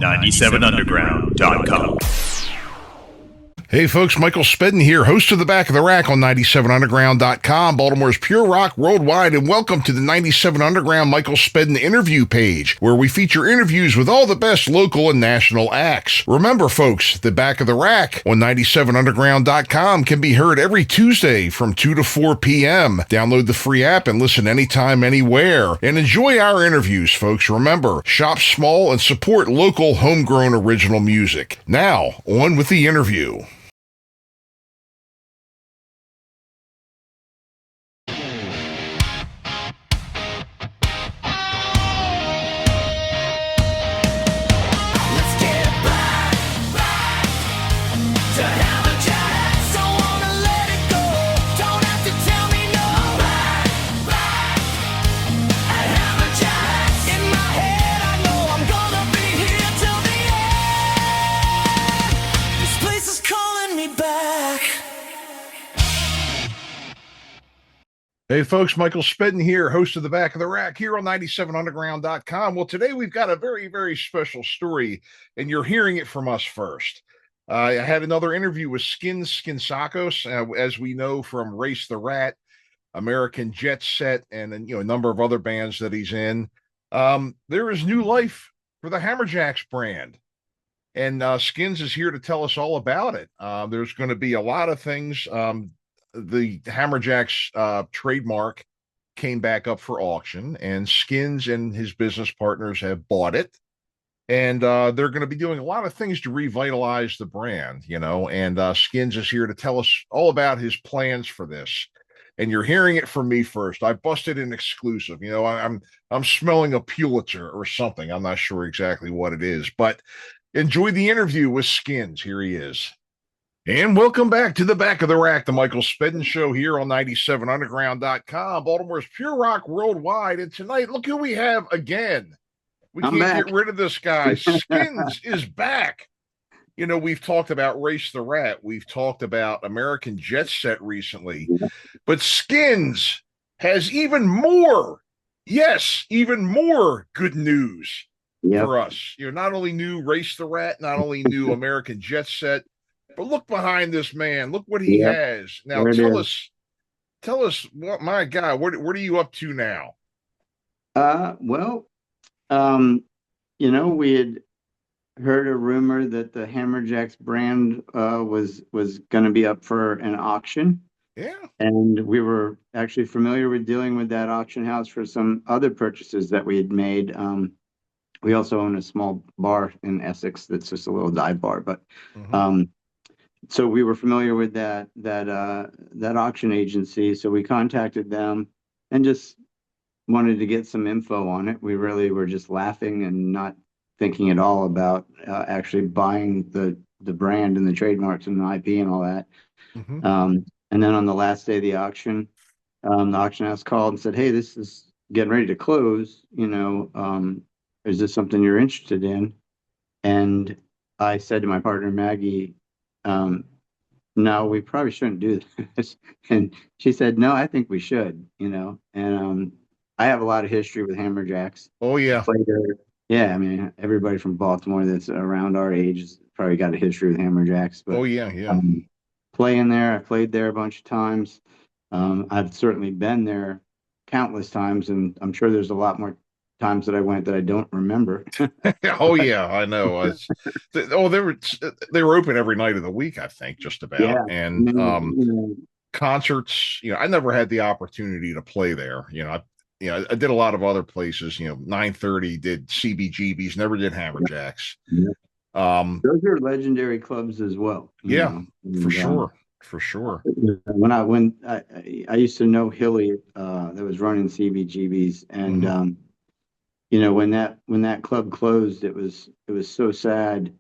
97underground.com. Hey folks, Michael Spedden here, host of The Back of the Rack on 97underground.com, Baltimore's pure rock worldwide, and welcome to the 97 Underground Michael Spedden interview page, where we feature interviews with all the best local and national acts. Remember folks, The Back of the Rack on 97underground.com can be heard every Tuesday from 2 to 4 p.m. Download the free app and listen anytime, anywhere. And enjoy our interviews, folks. Remember, shop small and support local homegrown original music. Now, on with the interview. Hey folks, Michael Spedden here, host of The Back of the Rack here on 97underground.com. Well, today we've got a very, very special story, and you're hearing it from us first. I had another interview with Skinz Skinsacos, as we know from Race the Rat, American Jet Set, and then, a number of other bands that he's in. There is new life for the Hammerjacks brand, and Skinz is here to tell us all about it. There's going to be a lot of things. The Hammerjacks trademark came back up for auction, and Skinz and his business partners have bought it. And they're going to be doing a lot of things to revitalize the brand, and Skinz is here to tell us all about his plans for this. And you're hearing it from me first. I busted an exclusive. I'm smelling a Pulitzer or something. I'm not sure exactly what it is, but enjoy the interview with Skinz. Here he is. And welcome back to The Back of the Rack, the Michael Spedden Show here on 97underground.com, Baltimore's pure rock worldwide. And tonight, look who we have again. We can't get rid of this guy. Skinz is back. We've talked about Race the Rat. We've talked about American Jet Set recently. But Skinz has even more good news for us. Not only new Race the Rat, not only new American Jet Set, but look behind this man. Look what he has. Now, tell us, what, my God, what are you up to now? We had heard a rumor that the Hammerjacks brand was going to be up for an auction. Yeah. And we were actually familiar with dealing with that auction house for some other purchases that we had made. We also own a small bar in Essex that's just a little dive bar, but so we were familiar with that auction agency. So we contacted them and just wanted to get some info on it. We really were just laughing and not thinking at all about actually buying the brand and the trademarks and the IP and all that. And then on the last day of the auction house called and said, "Hey, this is getting ready to close. Is this something you're interested in?" And I said to my partner, Maggie, no, we probably shouldn't do this. And she said, "No, I think we should, and I have a lot of history with Hammerjacks." Oh, yeah. Yeah, I mean, everybody from Baltimore that's around our age has probably got a history with Hammerjacks. But, playing there, I played there a bunch of times. I've certainly been there countless times, and I'm sure there's a lot more times that I went that I don't remember. Oh yeah, I know. They were open every night of the week, I think, just about. Yeah. And concerts. I never had the opportunity to play there. I did a lot of other places. 930 did CBGBs, never did Hammerjacks. Yeah. Those are legendary clubs as well. For sure. When I used to know Hilly, that was running CBGBs, and when that club closed, it was so sad.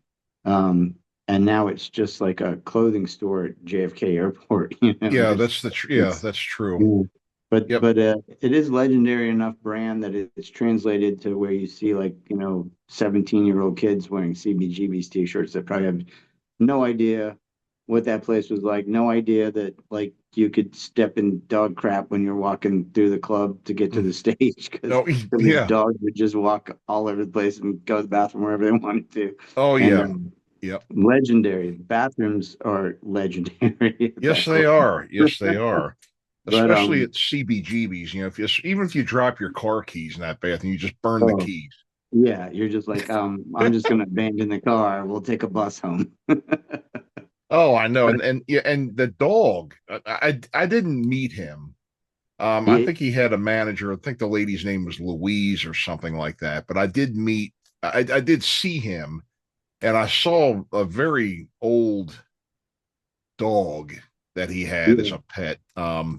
And now it's just like a clothing store at JFK Airport. Yeah, that's true. But it is legendary enough brand that it's translated to where you see 17-year-old kids wearing CBGB's t-shirts that probably have no idea what that place was like, no idea that you could step in dog crap when you're walking through the club to get to the stage because Oh, the yeah. dogs would just walk all over the place and go to the bathroom wherever they wanted to. Oh, And yeah. Yep. legendary bathrooms are legendary at Yes, that they club. are. Yes, they are. But Especially at CBGBs. You know, if you even if you drop your car keys in that bathroom, you just burn the oh keys. yeah, you're just like I'm just gonna abandon the car. We'll take a bus home. Oh, I know. And yeah, and the dog, I didn't meet him. I Yeah, think he had a manager. I think the lady's name was Louise or something like that. But I did see him, and I saw a very old dog that he had as yeah. a pet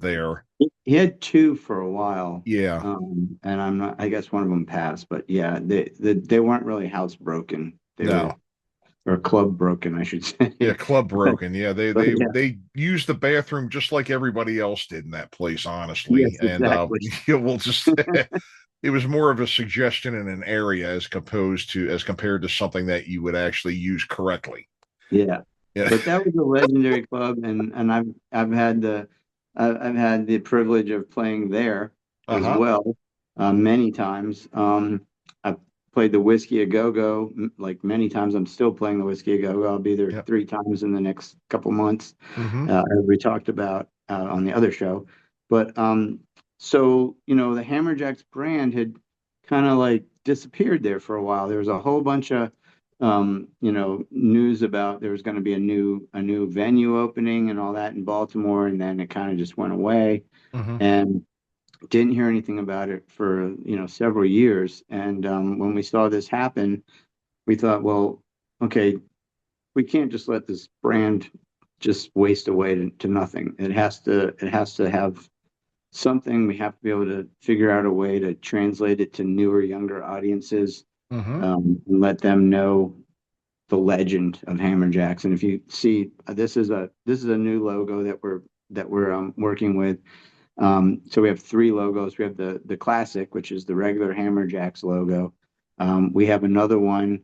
there. He had two for a while, Yeah. and I'm not. I guess one of them passed, but yeah, they weren't really housebroken. They were No. or club broken, I should Yeah, say. club broken. Yeah, But yeah, they used the bathroom just like everybody else did in that place, honestly. yes, And exactly. yeah, we'll just it was more of a suggestion in an area as compared to something that you would actually use correctly. Yeah, Yeah. but that was a legendary club, and I've had the privilege of playing there as Uh-huh. well, many times. I've played the Whiskey a Go Go like many times. I'm still playing the Whiskey a Go Go. I'll be there Yep. 3 times in the next couple months, Mm-hmm. as we talked about on the other show. But so the Hammerjacks brand had kind of like disappeared there for a while. There was a whole bunch of news about there was going to be a new venue opening and all that in Baltimore, and then it kind of just went away, Mm-hmm. and didn't hear anything about it for several years. And when we saw this happen, we thought, well, okay, we can't just let this brand just waste away to nothing. It has to have something. We have to be able to figure out a way to translate it to newer, younger audiences, Mm-hmm. and let them know the legend of Hammerjacks. And if you see, this is a new logo that we're working with. So we have three logos. We have the classic, which is the regular Hammerjacks logo. We have another one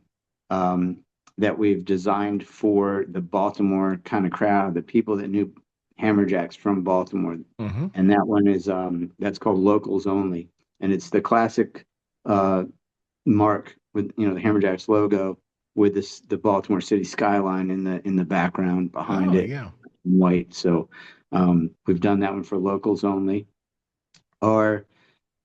that we've designed for the Baltimore kind of crowd, the people that knew Hammerjacks from Baltimore, Mm-hmm. and that one is that's called Locals Only, and it's the classic uh, mark with the Hammerjacks logo with the Baltimore City skyline in the background behind Oh, it yeah. in white. So we've done that one for locals only. Our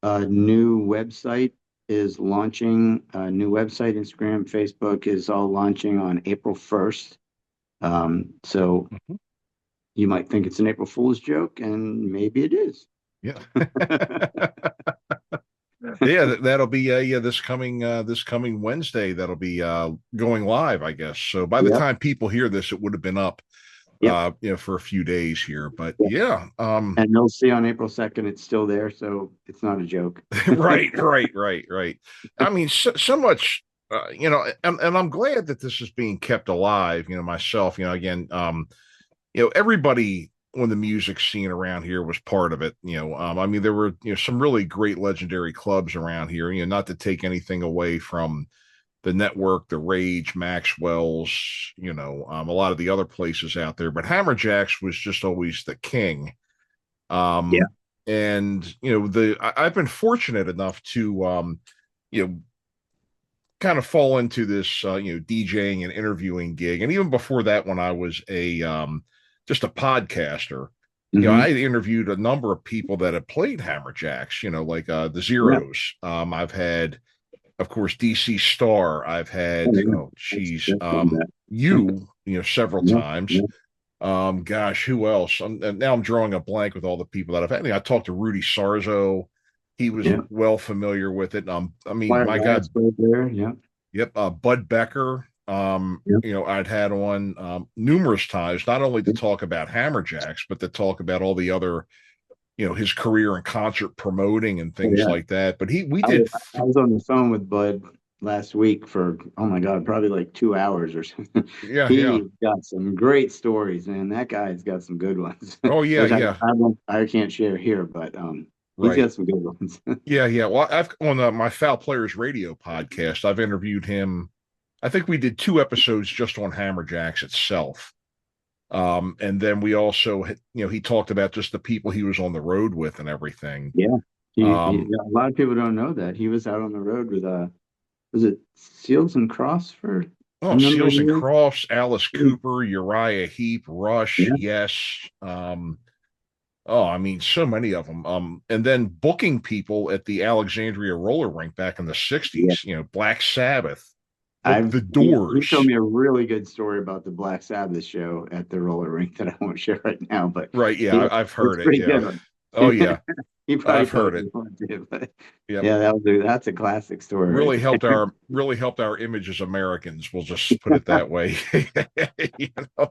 new website is launching. New website, Instagram, Facebook is all launching on April 1st. So Mm-hmm. you might think it's an April Fool's joke, and maybe it is. Yeah. Yeah, that'll be yeah this coming Wednesday. That'll be going live, I guess. So by the Yep. time people hear this, it would have been up Yep. for a few days here. But Yep. yeah, And they'll see on April 2nd, it's still there. So it's not a joke. right. I mean, so much, and I'm glad that this is being kept alive. Myself, again, everybody when the music scene around here was part of it. I mean, there were some really great legendary clubs around here. Not to take anything away from the network, the Rage, Maxwell's, a lot of the other places out there, but Hammerjacks was just always the king. Yeah. Um, and I've been fortunate enough to you know kind of fall into this DJing and interviewing gig, and even before that, when I was a just a podcaster, I Hmm. interviewed a number of people that had played Hammerjacks, like the Yeah. Zeros. I've had, of course, DC Star. I've Oh, had, yeah. oh geez, That's fun, that. several Yeah. times. Yeah. Gosh, who else? And now I'm drawing a blank with all the people that I've had. I talked to Rudy Sarzo. He was Yeah. well familiar with it. I mean, Wire my rats God, right there. Yeah. yep. Bud Becker. Yeah. I'd had on numerous times, not only to talk about Hammerjacks, but to talk about all the other, his career in concert promoting and Oh, things yeah. like that. But we I did, was, I was on the phone with Bud last week for, oh my God, probably like 2 hours or something. yeah, yeah. He's got some great stories, man. That guy's got some good ones, Oh, yeah, which I, yeah. I won't, I can't share here, but he's Right. got some good ones. Yeah, yeah. Well, I've on my Foul Players Radio podcast, I've interviewed him. I think we did 2 episodes just on Hammerjacks itself. And then we also, he talked about just the people he was on the road with and everything. Yeah. Um, A lot of people don't know that he was out on the road with was it Seals and Crofts for a oh, number of Seals and years? Crofts, Alice Yeah. Cooper, Uriah Heep, Rush, Yeah. yes. Oh, I mean, so many of them. And then booking people at the Alexandria roller rink back in the Yeah. 60s, Black Sabbath, booked I've the he told Doors. me a really good story about the Black Sabbath show at the roller rink that I won't share right now, but Right. Yeah, he, I've it's heard it. pretty Yeah. good one. Oh, yeah. He probably I've told heard it it. before too, but Yep. yeah, that's a classic story Really right helped there. our image as Americans. We'll just put it that way. You know?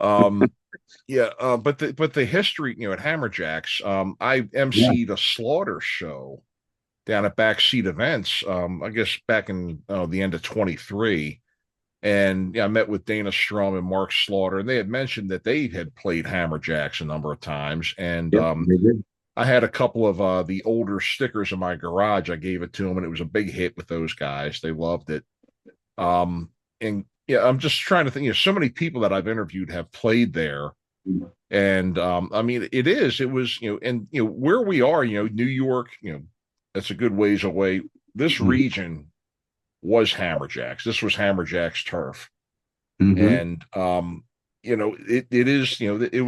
Um, yeah, but the history, at Hammerjacks, I Yeah. emceed a slaughter show down at Backseat Events, I guess back in the end of 23. And yeah, I met with Dana Strum and Mark Slaughter, and they had mentioned that they had played Hammerjacks a number of times. And Yep, they did. I had a couple of the older stickers in my garage. I gave it to them, and it was a big hit with those guys. They loved it. Um, and yeah, I'm just trying to think. So many people that I've interviewed have played there, and I mean, it was, and where we are, New York, that's a good ways away. This Mhm. region was Hammerjacks. This was Hammerjacks turf, Mhm. and it is, it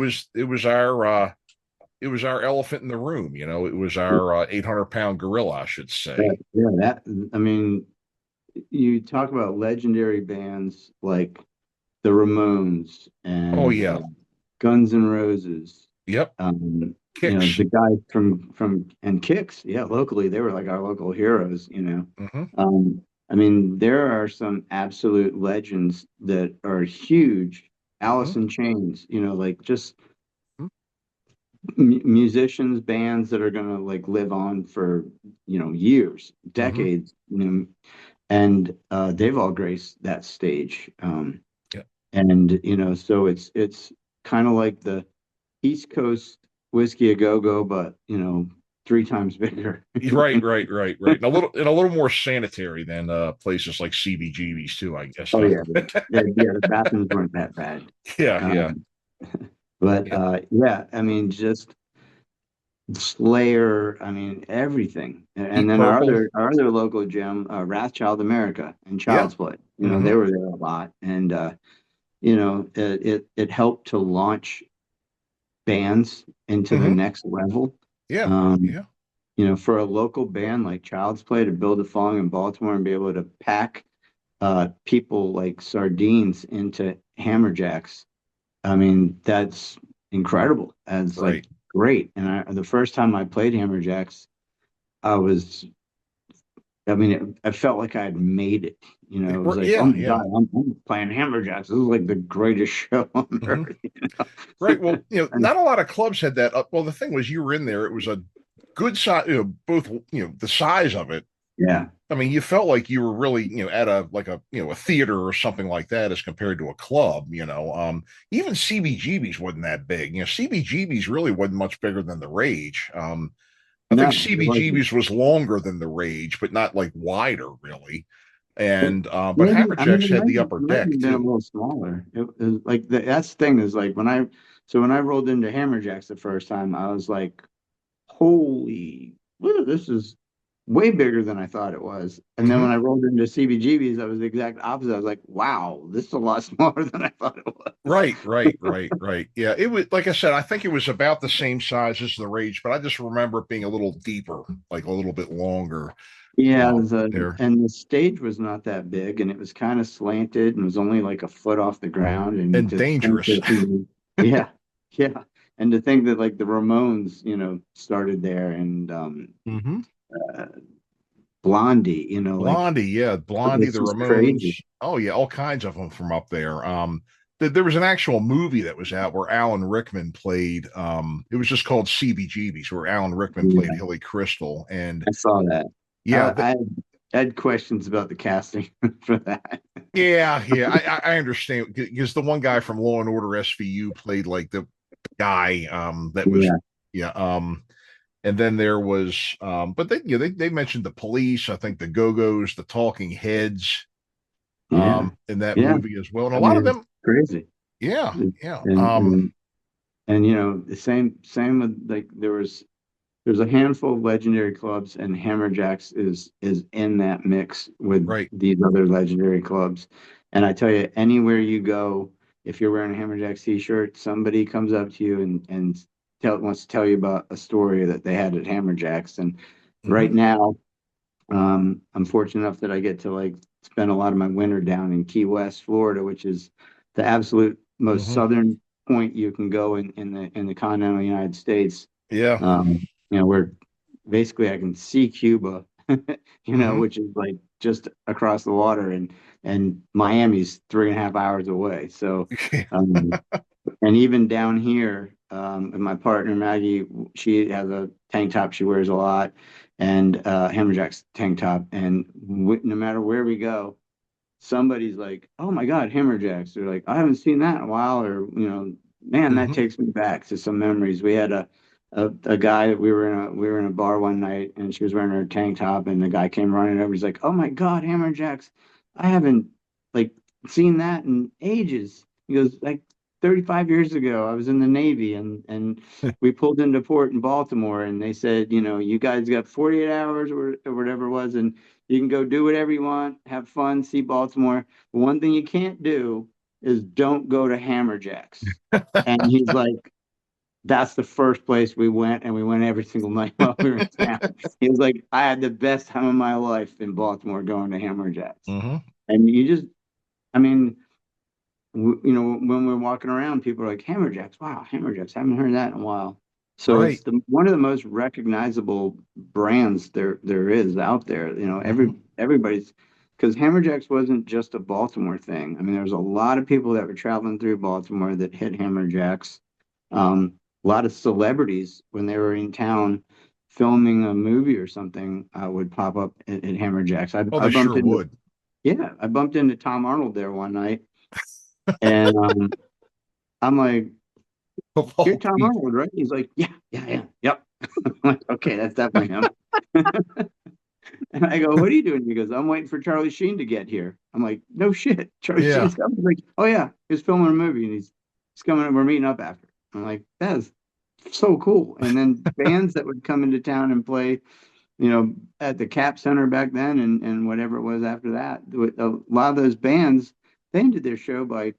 was our elephant in the room. It was our 800-pound gorilla, I should say. Yeah, I mean, you talk about legendary bands like the Ramones Oh and yeah, Guns N' Roses. yep, The kicks. guy from and Kicks, yeah, locally they were like our local heroes. Hmm. I mean, there are some absolute legends that are huge. Hmm. Alice in Chains, like just musicians, bands that are gonna like live on for years, Hmm. decades, and they've all graced that stage. Yeah. And so it's kind of like the East Coast whiskey a go go, but three times bigger. Right, right, right, right. And a little more sanitary than places like CBGB's too, I guess. Oh Huh? yeah, yeah. The bathrooms weren't that bad, Yeah, yeah, um, but yeah. yeah, I mean, just Slayer. I mean, everything. And Deep then Purple. our other local gem, Wrathchild America and Yeah. Child's Play. Hmm. They were there a lot, and it helped to launch bands into the Hmm. next level. Yeah. Um, Yeah. for a local band like Child's Play to build a following in Baltimore and be able to pack people like sardines into Hammerjacks, I mean, that's incredible. That's like Right. great. And the first time I played Hammerjacks, I was, I mean, I felt like I had made it. It was like, oh Yeah. my Yeah. God, I'm playing Hammerjacks. This is like the greatest show on Hmm. earth. Right. Well, And not a lot of clubs had that. Well, the thing was, you were in there. It was a good size. Both. The size of it. yeah, I mean, you felt like you were really, at a like a a theater or something like that as compared to a club. Even CBGB's wasn't that big. CBGB's really wasn't much bigger than the Rage. I think no, it wasn't. CBGB's was longer than the Rage, but not like wider really. It, And but maybe, I mean, Hammerjacks had the upper it might deck have been a too. little smaller. It was like that's the thing is like when I rolled into Hammerjacks the first time, I was like, holy, this is way bigger than I thought it was. And then Hmm. when I rolled into CBGB's, I was the exact opposite. I was like, wow, this is a lot smaller than I thought it was. Right, right, right, right. Yeah, it was like I said. I think it was about the same size as the Rage, but I just remember it being a little deeper, like a little bit longer. Yeah, There and the stage was not that big, and it was kind of slanted, and was only like a foot off the ground. And and to think dangerous. that, yeah, yeah, and to think that like the Ramones, started there, and Hmm. uh, Blondie, like Blondie, yeah, Blondie, it's the just crazy. Ramones. Oh yeah, all kinds of them from up there. There was an actual movie that was out where Alan Rickman played. It was just called CBGB's, where Alan Rickman played Yeah, Hilly Crystal, and I saw that. yeah, I had questions about the casting for that. yeah, I understand because the one guy from Law and Order SVU played like the guy that was Yeah, yeah and then there was but they mentioned the Police, I think the Go-Go's, the Talking Heads yeah, in that yeah. movie as well, and a I lot of mean, it's them crazy. Yeah, And yeah. and and the same with, like, there's a handful of legendary clubs, and Hammerjacks is in that mix with Right. these other legendary clubs. And I tell you, anywhere you go, if you're wearing a Hammerjacks t-shirt, somebody comes up to you and wants to tell you about a story that they had at Hammerjacks. And Hmm. right now, I'm fortunate enough that I get to, like, spend a lot of my winter down in Key West, Florida, which is the absolute most Hmm. southern point you can go in the continental United States. Yeah. Where basically I can see Cuba, Hmm. which is like just across the water, and Miami's 3.5 hours away. So, um, and even down here, and my partner Maggie, she has a tank top she wears a lot, and Hammerjack's tank top, and no matter where we go, somebody's like, "Oh my God, Hammerjacks!" They're like, "I haven't seen that in a while," or, man, that Hmm. takes me back to some memories. We had a guy that we were in a bar one night, and she was wearing her tank top, and the guy came running over. He's like, "Oh my God, Hammerjacks! I haven't, like, seen that in ages." He goes, "Like, 35 years ago, I was in the Navy, and we pulled into port in Baltimore, and they said, you guys got 48 hours or whatever it was, and you can go do whatever you want, have fun, see Baltimore. But one thing you can't do is don't go to Hammerjacks." And he's like, "That's the first place we went, and we went every single night while we were in town." He was like, "I had the best time of my life in Baltimore going to Hammerjacks." Hmm. And you just, I mean, when we're walking around, people are like, "Hammerjacks, wow, Hammerjacks, haven't heard that in a while." So it's Right. one of the most recognizable brands there is out there. Hmm. Everybody's, because Hammerjacks wasn't just a Baltimore thing. I mean, there was a lot of people that were traveling through Baltimore that hit Hammerjacks. A lot of celebrities, when they were in town filming a movie or something, would pop up at Hammerjacks. Oh, I they bumped sure into would. Yeah, I bumped into Tom Arnold there one night, and I'm like, Of "You're all Tom people. Arnold, right?" He's like, "Yeah, yeah, yeah, yep." I'm like, "Okay, that's definitely him." And I go, "What are you doing?" He goes, "I'm waiting for Charlie Sheen to get here." I'm like, "No shit, Charlie Yeah. Sheen's coming." He's like, "Oh yeah, he's filming a movie, and he's coming, and we're meeting up after." I'm like, "That is so cool." And then bands that would come into town and play, at the Cap Center back then, and whatever it was after that. A lot of those bands, they ended their show by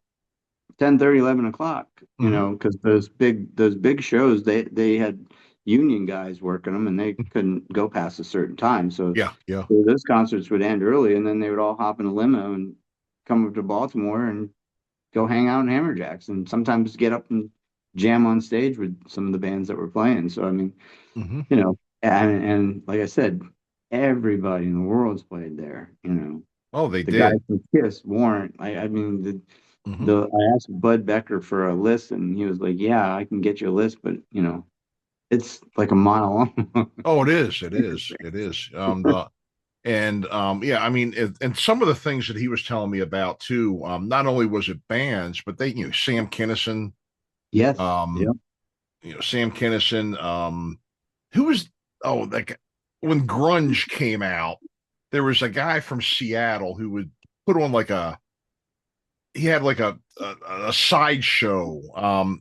10:30, 11 o'clock, Hmm. because those big shows, they had union guys working them, and they couldn't go past a certain time. So, Yeah. Yeah. those concerts would end early, and then they would all hop in a limo and come up to Baltimore and go hang out in Hammerjacks, and sometimes get up and jam on stage with some of the bands that were playing. So, I mean, Hmm. and like I said, everybody in the world's played there. Oh, they The guys did. from Kiss, Warrant. I mean, Hmm. I asked Bud Becker for a list, and he was like, "Yeah, I can get you a list, but it's like a mile long." Oh, it is. It is. It is. Yeah, I mean, and some of the things that he was telling me about too. Not only was it bands, but they, Sam Kinison, Yes. um, Yep. Sam Kinison, who was, oh, like when grunge came out, there was a guy from Seattle who would put on like he had like a sideshow,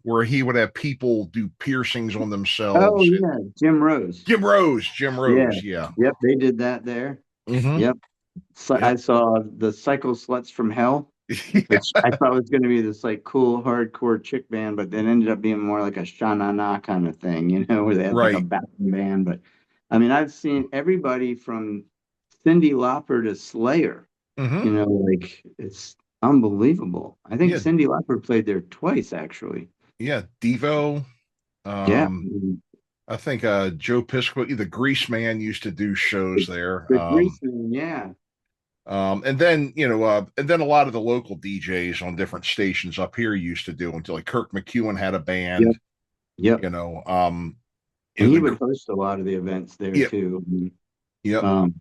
where he would have people do piercings on Oh themselves. yeah, Jim Rose. Jim Yeah. Rose, yeah. Yep. They did that there. Hmm. Yep. So Yep. I saw the Psycho Sluts from Hell, Yeah. which I thought was going to be this, like, cool hardcore chick band, but then ended up being more like a sha-na-na kind of thing, where they had like a Right. backing band. But I mean, I've seen everybody from Cyndi Lauper to Slayer. Hmm. Like, it's unbelievable. I think Yeah. Cyndi Lauper played there twice, actually. Yeah. Devo. Yeah. Um, I think Joe Piscopo, the Grease Man, used to do The, shows there. the Greaseman, yeah. And then and then a lot of the local DJs on different stations up here used to do until like Kirk McEwen had a band. Yep. Yep. You know, um, And he the would host a lot of the events there yeah, too. yep. Um,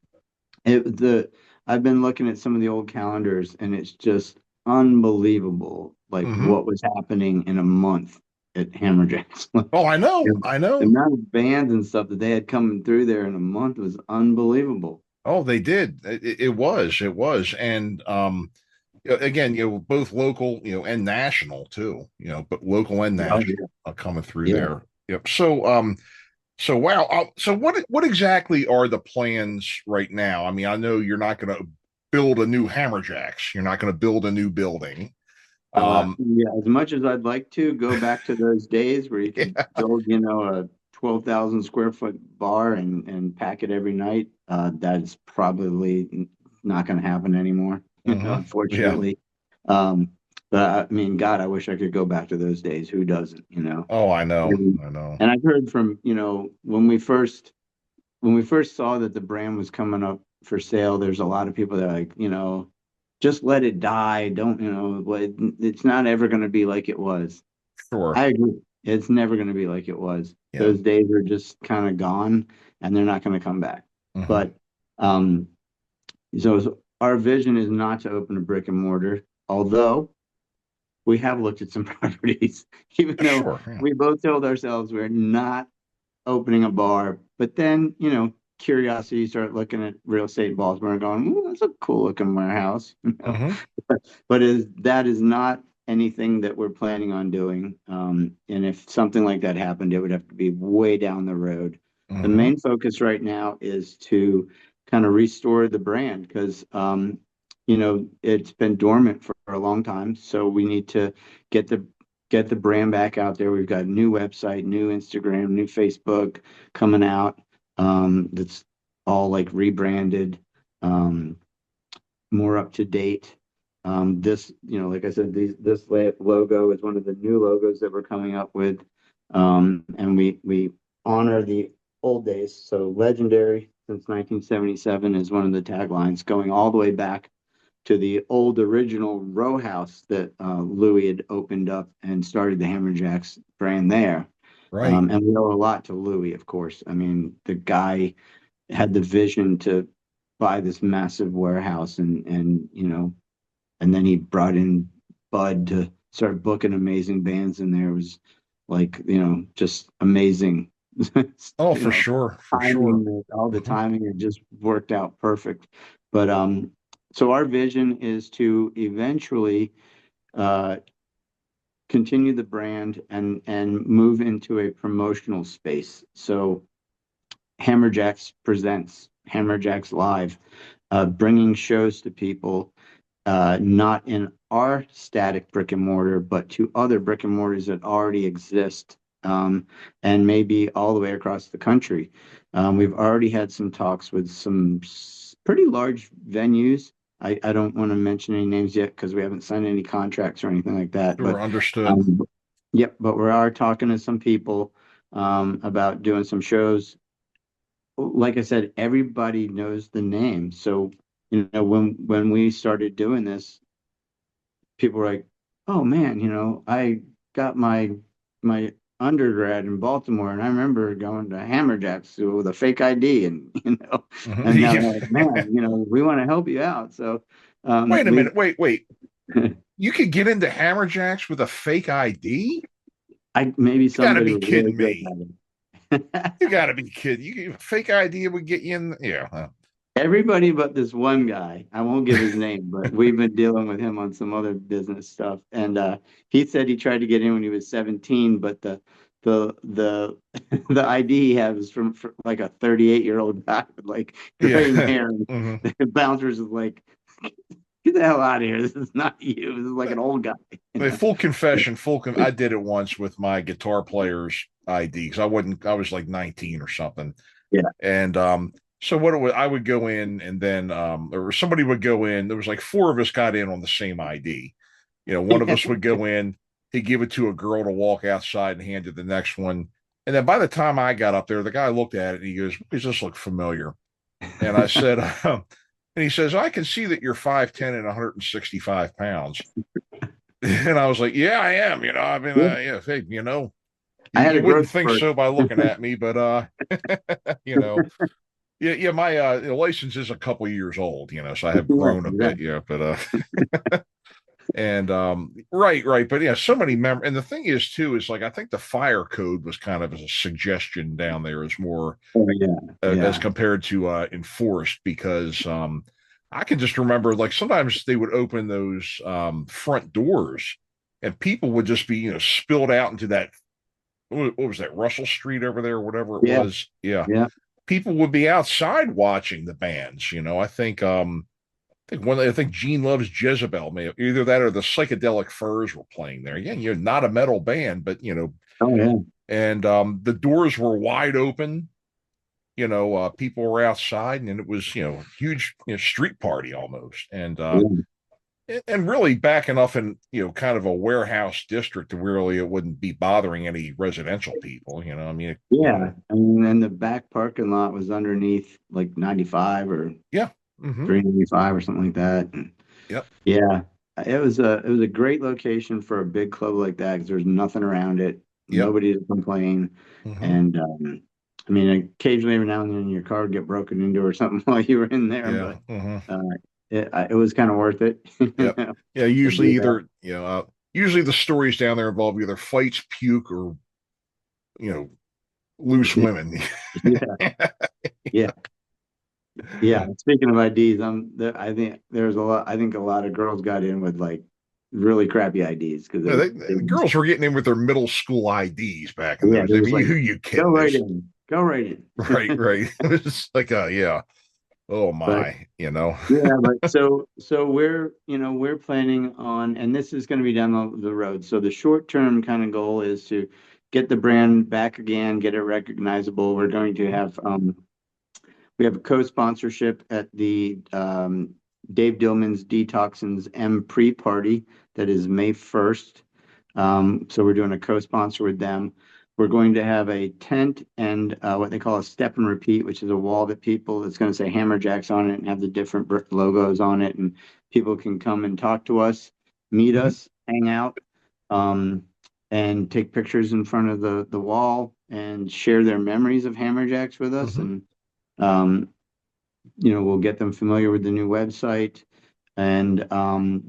it, the I've been looking at some of the old calendars, and it's just unbelievable, like, Hmm. what was happening in a month at Hammerjacks. Oh, I know, The I know. amount of bands and stuff that they had coming through there in a month was unbelievable. Oh, they did. It was, and again, both local, and national too, but local and Oh national yeah, coming through yeah. there. Yep. So wow. So what exactly are the plans right now? I mean, I know you're not going to build a new Hammerjacks. You're not going to build a new building. Yeah, as much as I'd like to go back to those days where you could build, a 12,000 square foot bar and pack it every night, that's probably not going to happen anymore, Yeah. unfortunately. Um, but I mean, God, I wish I could go back to those days. Who doesn't? Oh, I know. And, I know. and I've heard from, when we first saw that the brand was coming up for sale, there's a lot of people that are like, just let it die. Don't, it's not ever going to be like it was. Sure. I agree. It's never going to be like it was. Yeah. Those days are just kind of gone and they're not going to come back. Hmm. But um, our vision is not to open a brick and mortar, although we have looked at some properties, even though Sure. Yeah. we both told ourselves we're not opening a bar. But then, curiosity started looking at real estate in Baltimore and going, "Ooh, that's a cool looking warehouse." Hmm. But that is not anything that we're planning on doing. And if something like that happened, it would have to be way down the road. The Hmm. main focus right now is to kind of restore the brand because, it's been dormant for a long time. So we need to get the get the brand back out there. We've got a new website, new Instagram, new Facebook coming out. That's all like rebranded, um, more up to date. Like I said, this logo is one of the new logos that we're coming up with, and we honor the old days. So legendary since 1977 is one of the taglines, going all the way back to the old original row house that Louis had opened up and started the Hammerjacks brand there. Right. And we owe a lot to Louis, of course. I mean, the guy had the vision to buy this massive warehouse and then he brought in Bud to start booking amazing bands in there. It was like, just amazing. Oh, you for know, sure. For sure. timing, all the Hmm. timing, it just worked out perfect. But so our vision is to eventually uh continue the brand and move into a promotional space. So Hammerjacks presents Hammerjacks Live, bringing shows to people, not in our static brick and mortar, but to other brick and mortars that already exist, and maybe all the way across the country. We've already had some talks with some pretty large venues. I don't want to mention any names yet because we haven't signed any contracts or anything like that. Sure. But Understood. um, yep, but we are talking to some people about doing some shows. Like I said, everybody knows the name. So, when we started doing this, people were like, "Oh man, I got my undergrad in Baltimore, and I remember going to Hammerjacks with a fake ID, and and now they're like, man, we want to help you out." So, Wait a we minute. Wait. You could get into Hammerjacks with a fake ID? I maybe You got to somebody be was really kidding good me. at it. You got to be kidding. Fake ID would get you in. Yeah. Everybody but this one guy, I won't give his name, but we've been dealing with him on some other business stuff. And he said he tried to get in when he was 17, but the the ID he has is from like a 38-year-old guy with like gray Yeah. hair. And Hmm. the bouncers is like, get the hell out of here. This is not you. This is like an old guy. Full confession, I did it once with my guitar player's ID because I was like 19 or something. Yeah. And so what it was, I would go in and then or somebody would go in. There was like four of us got in on the same ID. One of us would go in, he'd give it to a girl to walk outside and hand it the next one. And then by the time I got up there, the guy looked at it and he goes, "Does this look familiar?" And I said, and he says, "I can see that you're 5'10" and 165 pounds." And I was like, "Yeah, I am. I mean, Yeah. yeah, hey, I had you a wouldn't growth think spurt. so by looking at me, but you know, yeah, my license is a couple years old, so I have Yeah, grown a bit, exactly. yeah, but and right, but yeah, so many and the thing is too is like I think the fire code was kind of a suggestion down there is more Oh, yeah. as Yeah. compared to enforced because I can just remember like sometimes they would open those front doors and people would just be, spilled out into that, what was that, Russell Street over there, whatever it Yeah, was. Yeah. yeah, People would be outside watching the bands. I think Gene Loves Jezebel may have either that or the Psychedelic Furs were playing there. Yeah, you're not a metal band, but oh yeah, and the doors were wide open. People were outside, and it was huge street party almost, yeah, and really back enough in kind of a warehouse district to really it wouldn't be bothering any residential people. I mean, yeah. And then the back parking lot was underneath like 95 or yeah, mm-hmm, 395 or something like that. And yep, yeah, it was a great location for a big club like that because there's nothing around it, yep, nobody to complain, mm-hmm, and I mean, occasionally every now and then your car would get broken into or something while you were in there, yeah, but mm-hmm, uh, it was kind of worth it, yep, yeah. to Usually do that. either usually the stories down there involve either fights, puke, or you know loose women. Yeah, yeah, yeah. Speaking of IDs, I think there's a lot. I think a lot of girls got in with like really crappy IDs because No, they the girls were getting in with their middle school IDs back in yeah, those they're days. I just mean, like who you go kidding? right There's in, go right right, in. right. It's like, yeah. Oh But my. yeah, but so we're planning on, and this is going to be down the road. So the short term kind of goal is to get the brand back again, get it recognizable. We're going to have we have a co-sponsorship at the Dave Dillman's Detoxins M pre-party that is May 1st. So we're doing a co-sponsor with them. We're going to have a tent and what they call a step and repeat, which is a wall that people that's going to say Hammerjacks on it and have the different logos on it, and people can come and talk to us, meet Mhm, us, hang out, um, and take pictures in front of the wall and share their memories of Hammerjacks with us. mhm, And um, we'll get them familiar with the new website. And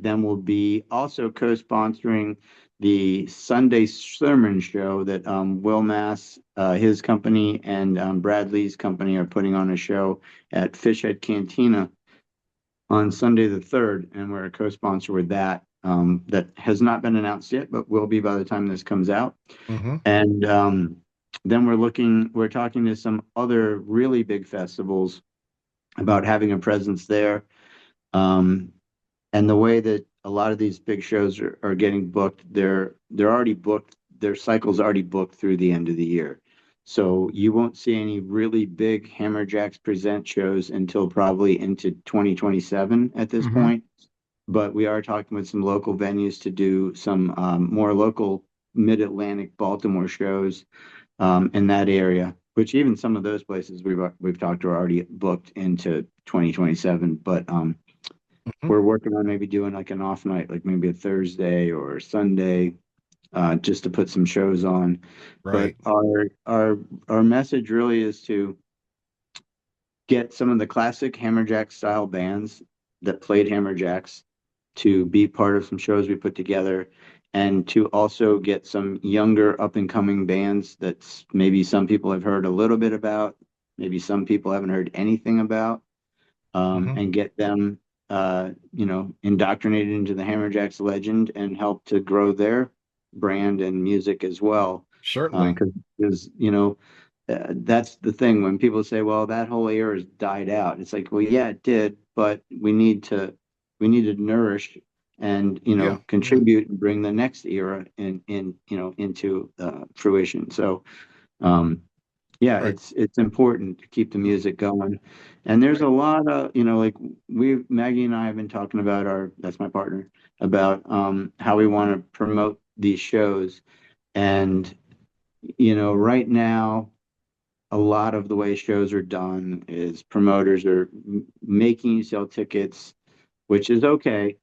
then we'll be also co-sponsoring the Sunday Sermon Show that Will Mass, his company, and Bradley's company are putting on a show at Fishhead Cantina on Sunday the 3rd. And we're a co-sponsor with that. That has not been announced yet, but will be by the time this comes out. mhm, And then we're talking to some other really big festivals about having a presence there. Um, and the way that a lot of these big shows are getting booked, they're already booked, their cycle's already booked through the end of the year. So you won't see any really big Hammerjacks present shows until probably into 2027 at this mhm. point. But we are talking with some local venues to do some more local mid-Atlantic Baltimore shows in that area, which even some of those places we've talked to are already booked into 2027. But Mhm. we're working on maybe doing like an off night, like maybe a Thursday or Sunday, just to put some shows on. But Right. our message really is to get some of the classic Hammerjack style bands that played Hammerjacks to be part of some shows we put together, and to also get some younger up and coming bands that maybe some people have heard a little bit about, maybe some people haven't heard anything about, Mhm. and get them indoctrinated into the Hammerjacks legend and help to grow their brand and music as well. Certainly. Because that's the thing when people say, well, that whole era has died out. It's like, well, yeah, it did, but we need to nourish and Yeah. Mhm. contribute and bring the next era into fruition. So um, yeah, Right. it's important to keep the music going. And there's Right. a lot of, like Maggie and I have been talking about that's my partner, about how we want to promote these shows. And, right now, a lot of the way shows are done is promoters are making you sell tickets, which is okay,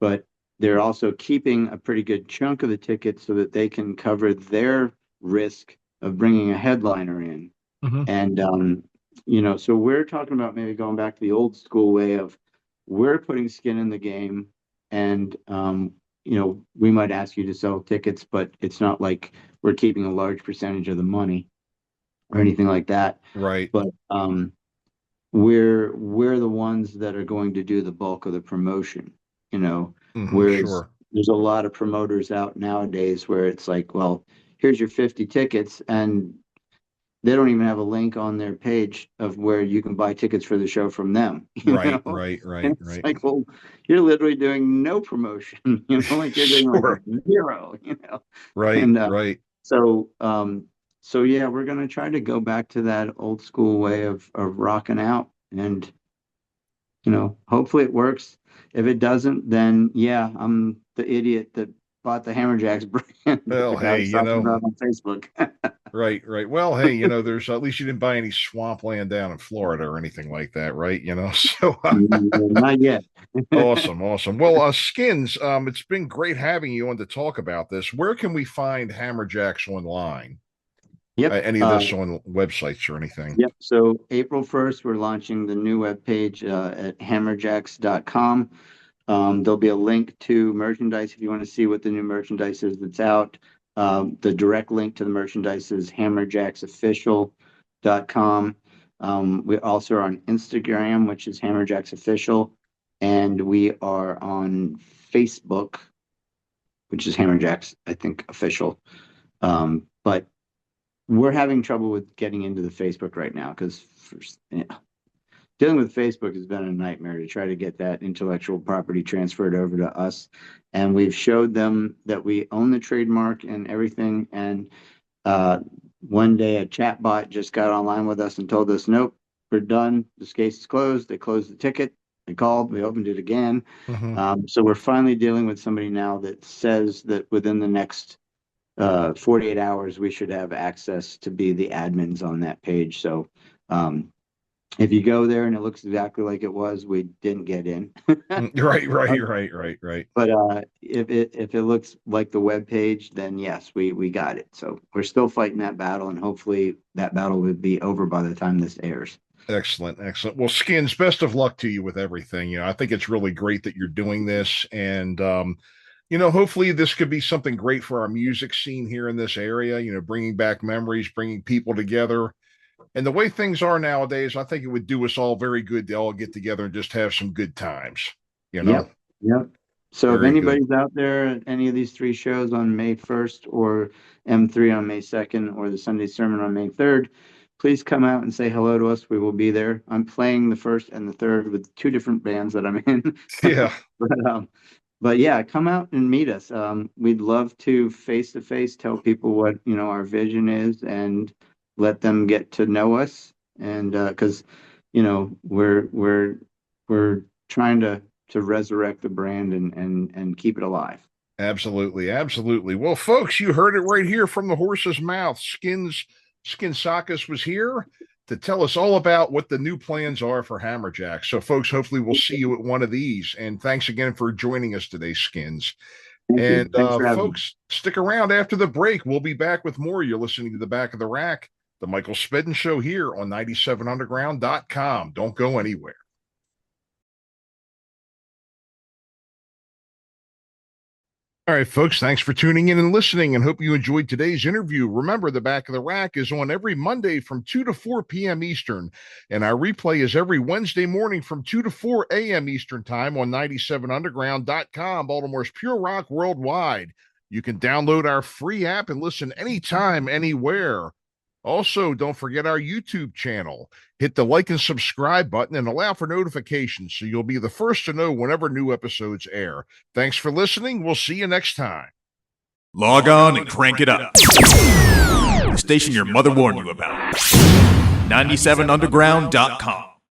but they're also keeping a pretty good chunk of the tickets so that they can cover their risk of bringing a headliner in. Mhm. And so we're talking about maybe going back to the old school way of we're putting skin in the game, and we might ask you to sell tickets, but it's not like we're keeping a large percentage of the money or anything like that. Right. But we're the ones that are going to do the bulk of the promotion, whereas Sure. there's a lot of promoters out nowadays where it's like, well, here's your 50 tickets, and they don't even have a link on their page of where you can buy tickets for the show from them, Right, And right, it's like, well, you're literally doing no promotion, like you're doing like Sure. zero. Right, And right. so yeah, we're gonna try to go back to that old school way of rocking out, and hopefully it works. If it doesn't, then yeah, I'm the idiot that bought the Hammerjacks brand that Well, the guy hey, was talking about on Facebook. right, right. Well, hey, there's at least you didn't buy any swampland down in Florida or anything like that, right? So Not yet. awesome, awesome. Well, Skins, it's been great having you on to talk about this. Where can we find Hammerjacks online? Yep. Any of this on websites or anything? Yep. So April 1st, we're launching the new webpage at hammerjacks.com. There'll be a link to merchandise if you want to see what the new merchandise is that's out. The direct link to the merchandise is hammerjacksofficial.com. We also are on Instagram, which is hammerjacksofficial, and we are on Facebook, which is hammerjacks, I think, official. But we're having trouble with getting into the Facebook right now because dealing with Facebook has been a nightmare to try to get that intellectual property transferred over to us. And we've showed them that we own the trademark and everything. And one day a chatbot just got online with us and told us, nope, we're done. This case is closed. They closed the ticket. They called. We opened it again. So we're finally dealing with somebody now that says that within the next 48 hours, we should have access to be the admins on that page. So if you go there and it looks exactly like it was, we didn't get in. Right. But if it looks like the web page, then yes, we got it. So we're still fighting that battle, and hopefully that battle will be over by the time this airs. Excellent, excellent. Well, Skins, best of luck to you with everything. I think it's really great that you're doing this, and hopefully this could be something great for our music scene here in this area, bringing back memories, bringing people together. And the way things are nowadays, I think it would do us all very good to all get together and just have some good times, Yep. So if Very anybody's good. out there at any of these three shows on May 1st or M3 on May 2nd or the Sunday sermon on May 3rd, please come out and say hello to us. We will be there. I'm playing the 1st and the 3rd with two different bands that I'm in. Yeah. But yeah, come out and meet us. We'd love to face tell people what, our vision is and let them get to know us. And because, we're trying to resurrect the brand and keep it alive. Absolutely, absolutely. Well, folks, you heard it right here from the horse's mouth. Skinz Skinsacos was here to tell us all about what the new plans are for Hammerjacks. So, folks, hopefully we'll see you at one of these. And thanks again for joining us today, Skins. Thank you. And Thanks for having me. folks, stick around after the break. We'll be back with more. You're listening to The Back of the Rack, the Michael Spedden Show here on 97underground.com. Don't go anywhere. All right, folks, thanks for tuning in and listening, and hope you enjoyed today's interview. Remember, The Back of the Rack is on every Monday from 2 to 4 p.m. Eastern, and our replay is every Wednesday morning from 2 to 4 a.m. Eastern Time on 97underground.com, Baltimore's Pure Rock worldwide. You can download our free app and listen anytime, anywhere. Also, don't forget our YouTube channel. Hit the like and subscribe button and allow for notifications so you'll be the first to know whenever new episodes air. Thanks for listening. We'll see you next time. Log on and crank it up. The station your mother warned you about. 97underground.com.